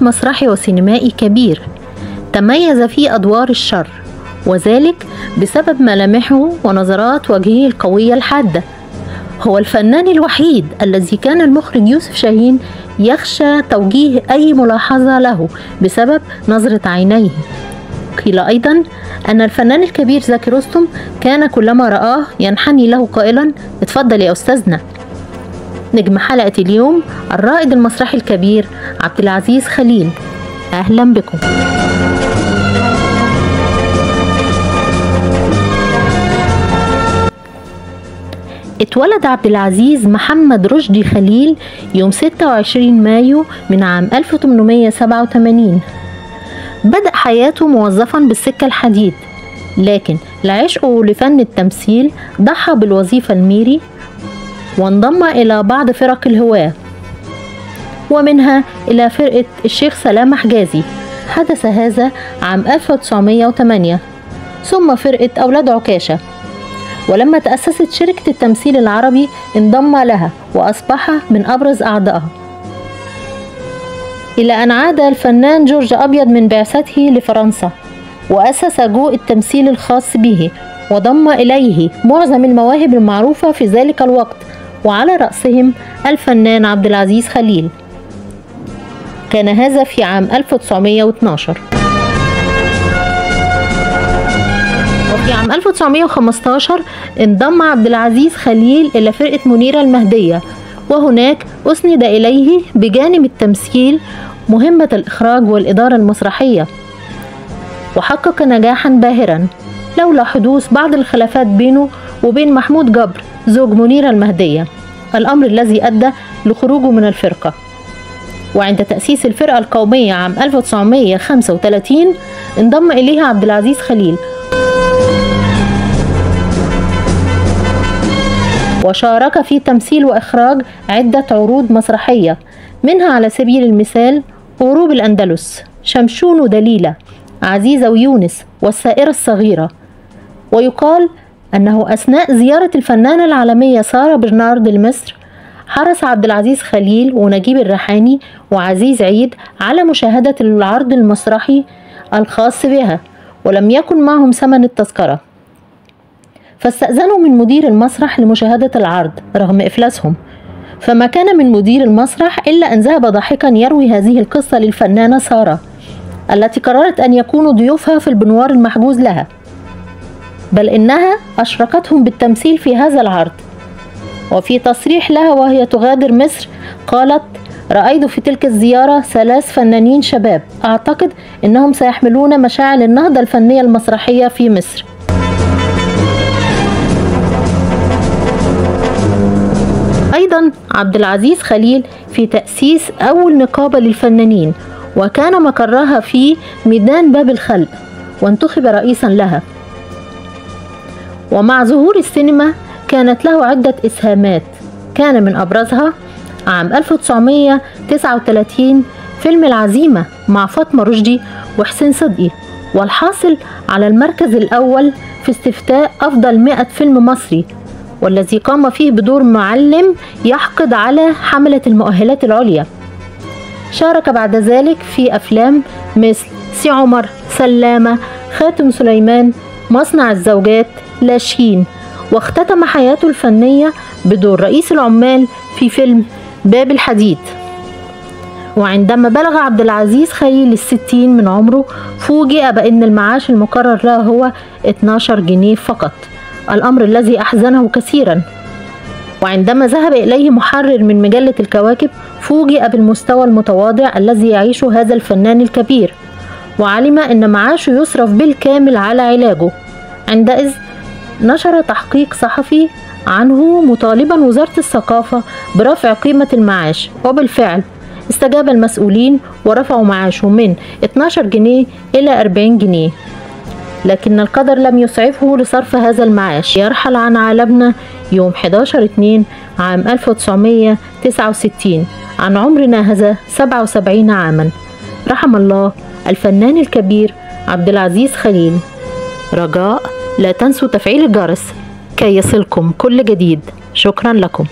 مسرحي وسينمائي كبير تميز في أدوار الشر، وذلك بسبب ملامحه ونظرات وجهه القوية الحادة. هو الفنان الوحيد الذي كان المخرج يوسف شاهين يخشى توجيه أي ملاحظة له بسبب نظرة عينيه. قيل أيضا أن الفنان الكبير زكي رستم كان كلما رآه ينحني له قائلا: اتفضل يا أستاذنا. نجم حلقة اليوم الرائد المسرحي الكبير عبد العزيز خليل. أهلا بكم. اتولد عبد العزيز محمد رشدي خليل يوم 26 مايو من عام 1887. بدأ حياته موظفا بالسكة الحديد، لكن لعشقه لفن التمثيل ضحى بالوظيفة الميري وانضم إلى بعض فرق الهواة، ومنها إلى فرقة الشيخ سلامة حجازي. حدث هذا عام 1908. ثم فرقة أولاد عكاشة، ولما تأسست شركة التمثيل العربي انضم لها وأصبح من أبرز أعضائها، إلى أن عاد الفنان جورج أبيض من بعثته لفرنسا وأسس جو التمثيل الخاص به، وضم إليه معظم المواهب المعروفة في ذلك الوقت، وعلى رأسهم الفنان عبد العزيز خليل. كان هذا في عام 1912. وفي عام 1915 انضم عبد العزيز خليل إلى فرقة منيرة المهدية، وهناك أسند إليه بجانب التمثيل مهمة الإخراج والإدارة المسرحية، وحقق نجاحا باهرا لولا حدوث بعض الخلافات بينه وبين محمود جبر زوج منيرة المهدية، الأمر الذي أدى لخروجه من الفرقة. وعند تأسيس الفرقة القومية عام 1935 انضم إليها عبد العزيز خليل، وشارك في تمثيل وإخراج عدة عروض مسرحية، منها على سبيل المثال غروب الأندلس، شمشون ودليلة، عزيزة ويونس، والسائرة الصغيرة. ويقال أنه أثناء زيارة الفنانة العالمية سارة برنارد لمصر حرص عبد العزيز خليل ونجيب الريحاني وعزيز عيد على مشاهدة العرض المسرحي الخاص بها، ولم يكن معهم ثمن التذكرة، فاستأذنوا من مدير المسرح لمشاهدة العرض رغم إفلاسهم، فما كان من مدير المسرح إلا أن ذهب ضاحكا يروي هذه القصة للفنانة سارة التي قررت أن يكونوا ضيوفها في البنوار المحجوز لها، بل إنها أشركتهم بالتمثيل في هذا العرض. وفي تصريح لها وهي تغادر مصر قالت: رأيت في تلك الزيارة 3 فنانين شباب أعتقد أنهم سيحملون مشاعل النهضة الفنية المسرحية في مصر. أيضا عبد العزيز خليل في تأسيس أول نقابة للفنانين، وكان مقرها في ميدان باب الخلق، وانتخب رئيسا لها. ومع ظهور السينما كانت له عدة إسهامات، كان من أبرزها عام 1939 فيلم العزيمة مع فاطمة رشدي وحسين صدقي، والحاصل على المركز الأول في استفتاء أفضل 100 فيلم مصري، والذي قام فيه بدور معلم يحقد على حملة المؤهلات العليا. شارك بعد ذلك في أفلام مثل سي عمر، سلامة، خاتم سليمان، مصنع الزوجات، لاشين، واختتم حياته الفنية بدور رئيس العمال في فيلم باب الحديد. وعندما بلغ عبد العزيز خليل 60 من عمره فوجئ بأن المعاش المقرر له هو 12 جنيه فقط، الأمر الذي أحزنه كثيرا. وعندما ذهب إليه محرر من مجلة الكواكب فوجئ بالمستوى المتواضع الذي يعيشه هذا الفنان الكبير، وعلم أن معاشه يصرف بالكامل على علاجه. عندئذ نشر تحقيق صحفي عنه مطالبا وزارة الثقافة برفع قيمة المعاش، وبالفعل استجاب المسؤولين ورفعوا معاشه من 12 جنيه إلى 40 جنيه. لكن القدر لم يسعفه لصرف هذا المعاش، يرحل عن عالمنا يوم 11/2 عام 1969 عن عمر ناهز 77 عاما. رحم الله الفنان الكبير عبد العزيز خليل. رجاء لا تنسوا تفعيل الجرس كي يصلكم كل جديد. شكرا لكم.